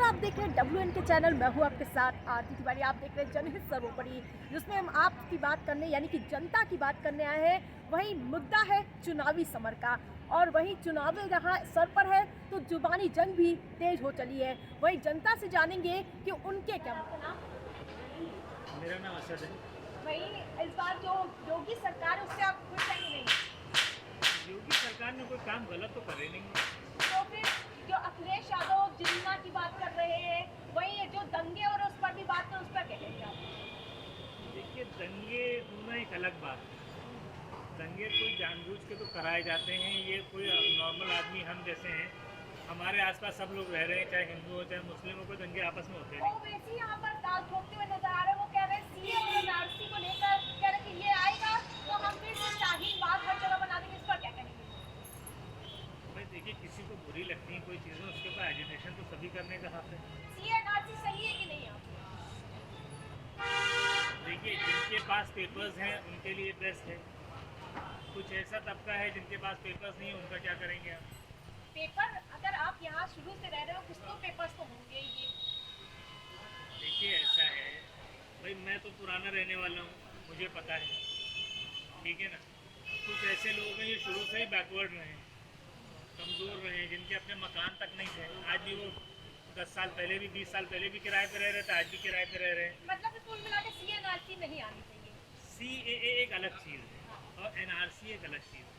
आप देख रहे हैं WN के चैनल। मैं हूँ आपके साथ आरती तिवारी। आप देख रहे हैं जनहित सर्वोपरि, जिसमें हम आपकी बात करने यानी कि जनता की बात करने आए हैं। वहीं मुद्दा है चुनावी समर का, और वहीं चुनावी जहाँ सर पर है तो जुबानी जंग भी तेज हो चली है। वहीं जनता से जानेंगे कि उनके क्या मेरा नाम असद है। वहीं इस बार जो योगी सरकार है उससे आप खुश हैं कि नहीं? योगी सरकार ने कोई काम गलत तो करे नहीं है। तो फिर जो अखिलेश यादव जिन्ना की बात कर रहे हैं, वही जो दंगे और उस पर भी बात कर, उस पर क्या कहेंगे आप? देखिए, दंगे होना एक अलग बात है। दंगे कोई जानबूझ के तो कराए जाते हैं। ये कोई नॉर्मल आदमी हम जैसे हैं, हमारे आसपास सब लोग रह रहे हैं, चाहे हिंदू हो चाहे मुस्लिम हो, कोई दंगे आपस में होते वो नहीं। वैसे ही यहाँ पर दाल ठोकते हुए नजर आ रहे हैं। वो कह रहे हैं सीए और एनआरसी को लेकर, कह रहे हैं कि ये आएगा तो हम फिर से शाहीन बाग हर जगह बना देंगे। इस पर क्या कहेंगे? भाई देखिए, किसी को बुरी लगती है कोई चीज़ें, उसके ऊपर एजुटेशन तो सभी करने का हक है। सीए एनआरसी सही है कि नहीं? आप देखिए, जिनके पास पेपर्स हैं उनके लिए बेस्ट है। कुछ ऐसा तबका है जिनके पास पेपर्स नहीं है, उनका क्या करेंगे आप? पेपर, अगर आप यहाँ शुरू से रह रहे हो कुछ तो पेपर्स तो होंगे ही। देखिए, ऐसा है भाई, मैं तो पुराना रहने वाला हूँ, मुझे पता है, ठीक है ना। कुछ ऐसे लोग हैं जो शुरू से ही बैकवर्ड रहे हैं, कमज़ोर रहे हैं, जिनके अपने मकान तक नहीं थे। आज भी वो 10 साल पहले भी 20 साल पहले भी किराए पे रह रहे थे, आज भी किराए पे रह रहे हैं। मतलब कुल मिला के सीए एनआरसी नहीं आनी चाहिए। CAA एक अलग चीज़ है और NRC एक अलग चीज़ है।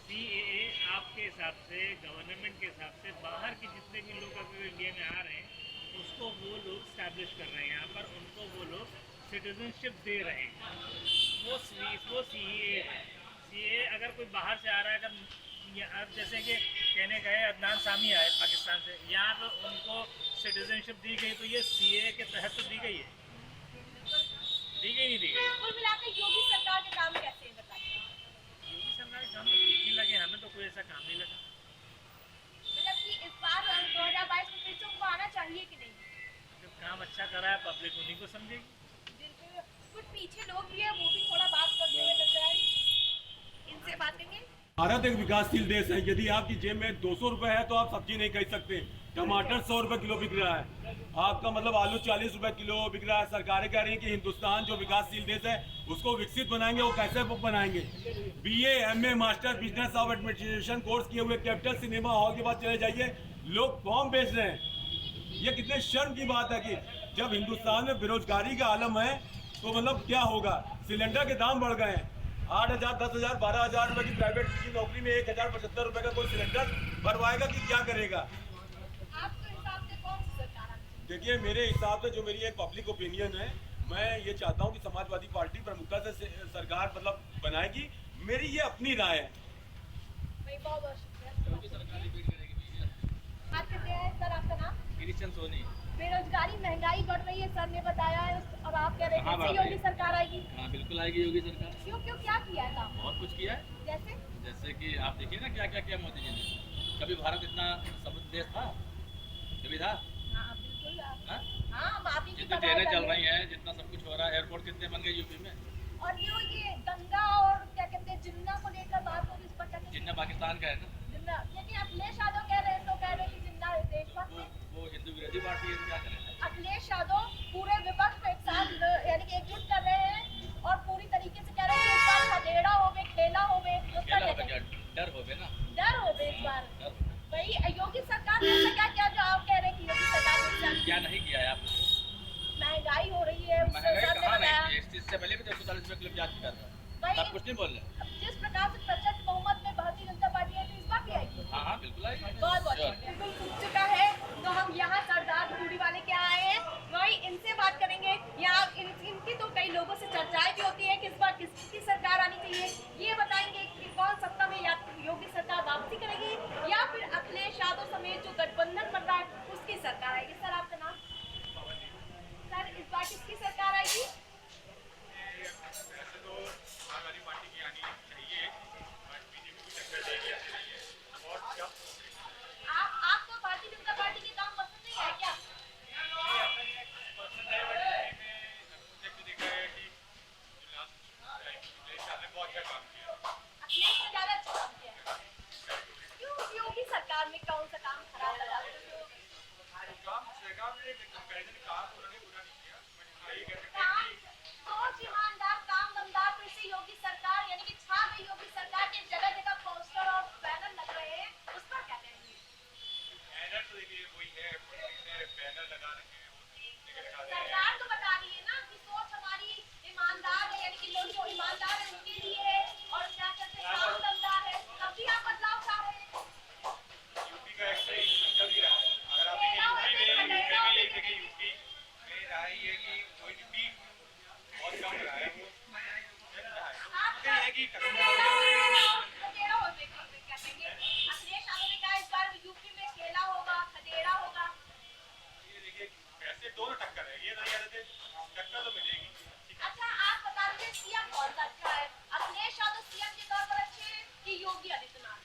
CAA आपके हिसाब से, गवर्नमेंट के हिसाब से, बाहर के जितने भी लोग अगर इंडिया में आ रहे हैं उसको वो लोग स्टैब्लिश कर रहे हैं यहाँ पर, उनको वो लोग सिटीजनशिप दे रहे हैं। वो CAA है। CAA अगर कोई बाहर से आ रहा है, अगर अब जैसे कि कहने गए अदनान सामी आए पाकिस्तान से, यहाँ पर उनको सिटीजनशिप दी गई, तो ये CAA के तहत तो दी गई है, दी गई नहीं दी गई? कुल मिलाकर योगी सरकार के काम कैसे हैं बताइए? योगी सरकार के काम तो ठीक ही लगे, हमें तो कोई ऐसा काम नहीं लगा। मतलब कि इस बार 2022 में फिर से उनको आना चाहिए कि नहीं? जब काम अच्छा करा है पब्लिक उन्हीं को समझेगी। जिनके कुछ पीछे लोग भी है वो भी थोड़ा बात करते हुए नजर आए, इनसे बात करेंगे। भारत एक विकासशील देश है। यदि आपकी जेब में 200 रुपए है तो आप सब्जी नहीं खरीद सकते। टमाटर 100 रुपए किलो बिक रहा है, आपका मतलब आलू 40 रुपए किलो बिक रहा है। सरकारें कह रही हैं कि हिंदुस्तान जो विकासशील देश है उसको विकसित बनाएंगे। वो कैसे बनाएंगे? BA MA master business of administration course किए हुए कैपिटल सिनेमा हॉल के पास चले जाइए, लोग फॉर्म बेच रहे हैं। ये कितने शर्म की बात है कि जब हिंदुस्तान में बेरोजगारी का आलम है तो मतलब क्या होगा। सिलेंडर के दाम बढ़ गए हैं, 8,000 10,000 12,000 रुपए की प्राइवेट की नौकरी में 1,075 रुपए का कोई सिलेंडर भरवाएगा कि क्या करेगा? आपके हिसाब से कौन सी सरकार आनी चाहिए? देखिए, मेरे हिसाब से जो मेरी एक पब्लिक ओपिनियन है, मैं ये चाहता हूँ कि समाजवादी पार्टी प्रमुखता से सरकार मतलब बनाएगी। मेरी ये अपनी राय है। भाई बहुत बहुत शुक्रिया। बात करते हैं सर, आपका नाम? क्रिश्चियन सोनी। बेरोजगारी महंगाई बढ़ रही है सर ने बताया है, और आप कह रहे हैं कि योगी सरकार आएगी। हाँ, बिल्कुल आएगी योगी सरकार। क्यों क्यों क्या किया है काम? बहुत कुछ किया है। जैसे जैसे कि आप देखिए ना, क्या क्या किया मोदी जी ने। कभी भारत इतना समृद्ध देश था? कभी था? हाँ बिल्कुल। हाँ? हाँ, हम आप ही की जितनी बधाई ट्रेनें कर चल रहे रही हैं। हैं, जितना सब कुछ हो रहा है, एयरपोर्ट कितने बन गए यूपी में। और ये दंगा और क्या कहते हैं जिन्ना को लेकर बात होगी, इस पर क्या कहेंगे? जिन्ना पाकिस्तान का है ना, जिन्ना, क्योंकि अखिलेश यादव कह रहे हैं तो कह रहे हैं कि जिन्ना देशभक्त है। वो हिंदू विरोधी पार्टी है, तो क्या करें। अखिलेश यादव पूरे विपक्ष को एक साथ यानी कि एकजुट कर रहे हैं और पूरी तरीके से कह रहे हैं कि इस बार खदेड़ा होवे, खेला होवे, उसका खेला क्या होगा क्या? कहेंगे? डर होवे ना, डर होवे इस बार। डर होवे। वही योगी सरकार ने ऐसा क्या किया जो आप कह रहे हैं कि योगी सरकार ने क्या किया? क्या नहीं किया है आपने? महंगाई हो रही है, उससे महंगाई सर ने कहाँ नहीं बताया। की है? इस चीज से पहले भी 140 रुपए किलो प्याज बिका था। भाई आप कुछ नहीं बोल रहे। अब जिस प्रकार से प्रचंड बहुमत में भारतीय जनता पार्टी है, तो इस बार भी आएगी। हाँ हाँ, बिल्कुल आएगी। बहुत बहुत Sure। बिल्कुल सूख चुका है। तो हम यहाँ सरदार बूढ़ी वाले के आए हैं, वही इनसे बात करेंगे। यहाँ इनकी तो कई लोगों से चर्चाएं भी होती है कि इस बार किसकी सरकार आनी चाहिए। ये बताएंगे कि कौन सत्ता में, या योगी सरकार वापसी करेगी या फिर अखिलेश यादव समेत जो गठबंधन बन रहा है उसकी सरकार आएगी। सर आपका नाम? सर इस बार किसकी सरकार आएगी? वैसे तो समाजवादी पार्टी की आनी चाहिए, बट बीजेपी को टक्कर देगी ऐसे नहीं है। और जब आप तो भारतीय सरकार ने एक कंपैरिजन कहा तो उन्होंने पूरा नहीं किया, बट हाँ ये कह सकते हैं काम कि सोच ईमानदार काम दमदार फिर से योगी सरकार यानी कि छा गई योगी सरकार के जगह जगह पोस्टर और बैनर लग रहे हैं, उस पर क्या कहेंगे? बैनर तो देखिए वही है, बैनर लगा रखे हैं वो लेके लगा रहे हैं। सरकार तो बता रही है ना कि सोच हमारी ईमानदार है, यानी कि लोग जो ईमानदार है उनके लिए है और क्या कहते हैं काम दमदार है, तब भी आप बदलाव चाह रहे हैं। यूपी का एक्सरसाइज चल ही रहा है। अगर आप देखिए यूपी में एक जगह यूपी में रहा है ये कि कोई भी बहुत कम रहा है वो ये है कि खदेड़ा हो देखो क्या कहेंगे? अखिलेश यादव ने कहा इस बार यूपी में खेला होगा, खदेड़ा होगा। ये देखिए वैसे दोनों टक्कर है, ये नहीं कहते टक्कर तो मिलेगी। अच्छा आप बता दीजिए सीएम कौन सा अच्छा है? अखिलेश यादव सीएम के तौर पर अच्छे हैं कि योगी आदित्यनाथ?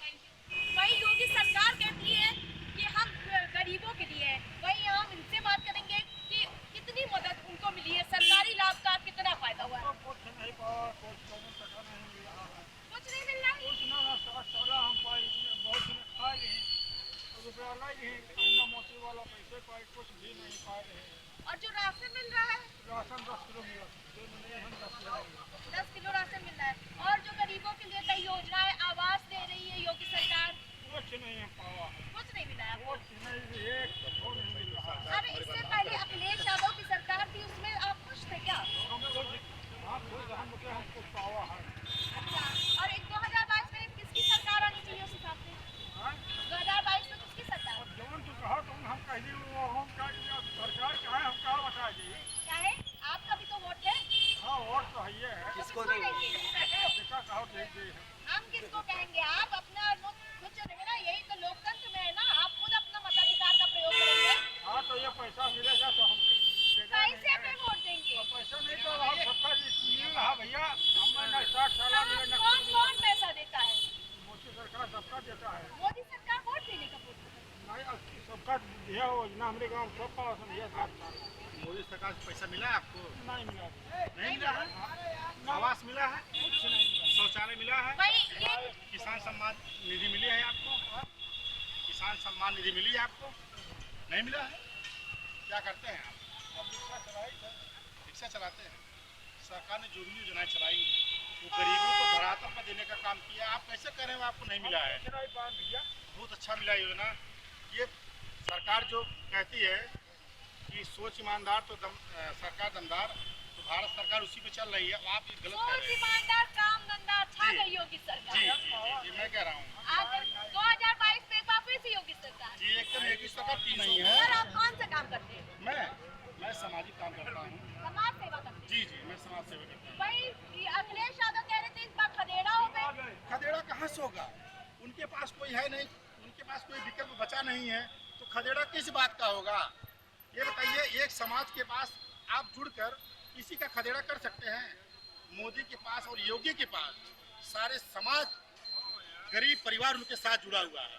Thank you. वही योगी सरकार कहती है कि हम गरीबों के लिए है, वही हम इनसे बात करेंगे कि कितनी मदद उनको मिली है, सरकारी लाभ का कितना फायदा हुआ है? कुछ नहीं मिल रहा है। और जो राशन मिल रहा है 10 किलो राशन मिल रहा है। और जो गरीबों के लिए कई योजनाएं आवास दे रही है योगी सरकार, कुछ नहीं मिला है आपको? अरे इससे पहले अखिलेश यादव की सरकार थी, उसमें आप खुश थे क्या? अच्छा, और एक 2022 में किसकी सरकार आनी चाहिए उस हिसाब से? 2022 में किसकी सरकार? क्या है? आपका भी तो वोट है। किसको देंगे? हम किसको कहेंगे? आप अपना खुद चुनेंगे ना, यही तो लोकतंत्र में है ना, आप खुद अपना मताधिकार का प्रयोग करेंगे। पैसा मिलेगा तो हम कैसे पे वोट देंगे? पैसा नहीं तो हम सबका मिल रहा भैया, हमें 60 साल मिले न कौन कौन पैसा देता है? मोदी सरकार सबका देता है। मोदी सरकार वोट देने का बोलती है। नहीं सबका दिया योजना हमारे गाँव सबका दिया 60 साल। मोदी सरकार से पैसा मिला है आपको? नहीं मिला, नहीं मिला है? आवास मिला है? कुछ नहीं मिला। शौचालय मिला है? भाई ये किसान सम्मान निधि मिली है आपको? किसान सम्मान निधि मिली है आपको? नहीं मिला है? क्या करते हैं आप? रिक्शा चलाते हैं। सरकार ने जो भी योजनाएं चलाई हैं वो गरीबों को धरातल पर देने का काम किया। आप कैसे कह रहे हो आपको नहीं मिला है? बहुत अच्छा मिला योजना। ये सरकार जो कहती है कि सोच ईमानदार तो सरकार दमदार, तो भारत सरकार उसी पे चल रही है। आप ये गलत कह सोच रहे हैं। ईमानदार काम धंधा छा गई योगी सरकार। जी मैं कह रहा हूँ आगे 2022 में एक बार फिर से योगी सरकार। जी एकदम एक सरकार नहीं है। सर आप कौन सा काम करते हैं? मैं सामाजिक काम करता हूँ। समाज सेवा करते हैं। जी मैं समाज सेवा करता हूँ। भाई अखिलेश यादव कह रहे थे इस बार खदेड़ा हो गए। खदेड़ा कहाँ से होगा? उनके पास कोई है नहीं, उनके पास कोई विकल्प बचा नहीं है, तो खदेड़ा किस बात का होगा? ये बताइए, एक समाज के पास आप जुड़कर किसी का खदेड़ा कर सकते हैं? मोदी के पास और योगी के पास सारे समाज गरीब परिवार उनके साथ जुड़ा हुआ है।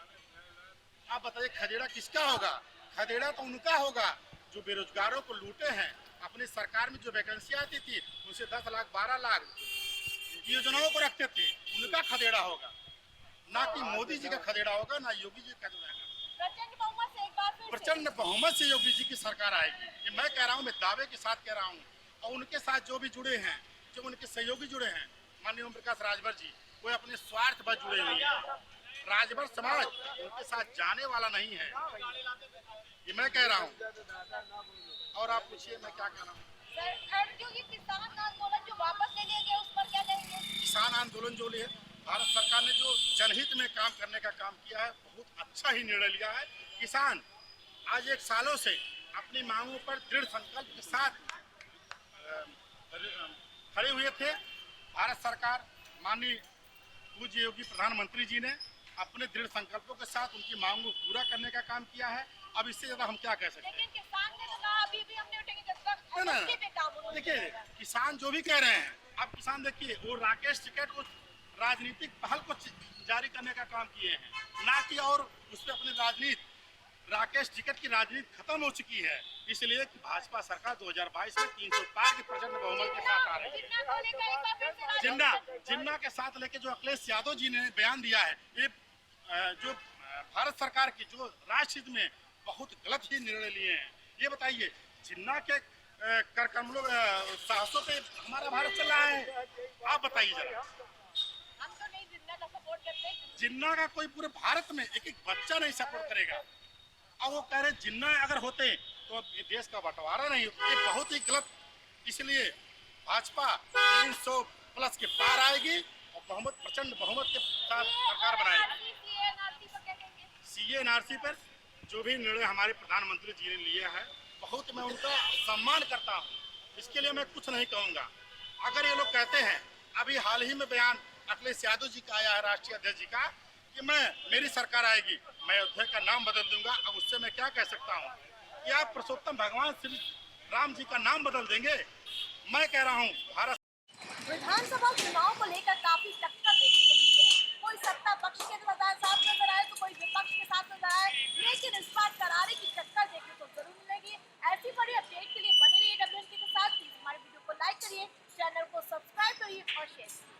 आप बताइए खदेड़ा किसका होगा? खदेड़ा तो उनका होगा जो बेरोजगारों को लूटे हैं। अपनी सरकार में जो वैकेंसी आती थी उनसे 10 लाख 12 लाख योजनाओं को रखते थे, उनका खदेड़ा होगा, ना कि मोदी जी का खदेड़ा होगा, ना योगी जी का खदेड़ा होगा। प्रचंड बहुमत से एक बार फिर से। प्रचंड बहुमत से योगी जी की सरकार आएगी, ये मैं कह रहा हूँ, मैं दावे के साथ कह रहा हूँ। और उनके साथ जो भी जुड़े हैं, जो उनके सहयोगी जुड़े हैं, माननीय ओम प्रकाश राजभर जी, कोई अपने स्वार्थ पर जुड़े हुए हैं। राजभर समाज उनके साथ जाने वाला नहीं है, ये मैं कह रहा हूँ। और आप पूछिए मैं क्या कह रहा हूँ। सर जो ये किसान आंदोलन जो वापस ले लिया गया उस पर क्या कहेंगे? किसान आंदोलन जो लिए भारत सरकार ने जो जनहित में काम करने का काम किया है, बहुत अच्छा ही निर्णय लिया है। किसान आज 1 सालों से अपनी मांगों पर दृढ़ संकल्प के साथ खड़े हुए थे। भारत सरकार माननीय पूज्य योगी प्रधानमंत्री जी ने अपने दृढ़ संकल्पों के साथ उनकी मांगों को पूरा करने का काम किया है। अब इससे ज्यादा हम क्या कह सकते हैं? लेकिन किसान ने तो कहा अभी भी हमने उठेंगे जब तक ना, ना। एमएसपी पे काम उन्होंने देखिए किया। किसान जो भी कह रहे हैं, अब किसान देखिए वो राकेश टिकैत को राजनीतिक पहल को जारी करने का काम किए हैं, ना कि और उस पर अपनी राजनीति राकेश टिकट की राजनीति खत्म हो चुकी है। इसलिए कि भाजपा सरकार 2022 में 300 पार की प्रचंड बहुमत के साथ आ रही है। जिन्ना को लेकर एक बार फिर से राजनीति जिन्ना के साथ लेके जो अखिलेश यादव जी ने बयान दिया है, ये जो भारत सरकार की जो राष्ट्रहित में बहुत गलत ही निर्णय लिए हैं। ये बताइए, जिन्ना के कर कमलों साहसों पे हमारा भारत चल रहा है, आप बताइए जरा। हम तो नहीं जिन्ना का सपोर्ट करते। जिन्ना का कोई पूरे भारत में एक एक बच्चा नहीं सपोर्ट करेगा। अब वो कह रहे जिन्ना अगर होते तो ये देश का बंटवारा नहीं होता। ये बहुत ही गलत। इसलिए भाजपा 300 प्लस के पार आएगी और बहुमत, प्रचंड बहुमत के साथ सरकार बनाएगी। CA/NRC पर जो भी निर्णय हमारे प्रधानमंत्री जी ने लिया है, बहुत मैं उनका सम्मान करता हूँ। इसके लिए मैं कुछ नहीं कहूँगा। अगर ये लोग कहते हैं, अभी हाल ही में बयान अखिलेश यादव जी का आया है, राष्ट्रीय अध्यक्ष जी का, कि मेरी सरकार आएगी, मैं अयोध्या का नाम बदल दूंगा। अब उससे मैं क्या कह सकता हूँ कि आप पुरुषोत्तम भगवान श्री राम जी का नाम बदल देंगे? मैं कह रहा हूँ भारत विधानसभा चुनाव को लेकर काफी टक्कर देखने को मिली है। कोई सत्ता पक्ष के साथ नजर आए तो कोई विपक्ष के साथ नजर आए, लेकिन इस बार करारे की टक्कर देखने को जरूर मिलेगी। ऐसी बड़ी अपडेट के लिए बने रहिए WNT के साथ। हमारे वीडियो को लाइक करिए, चैनल को सब्सक्राइब करिए और शेयर करिए।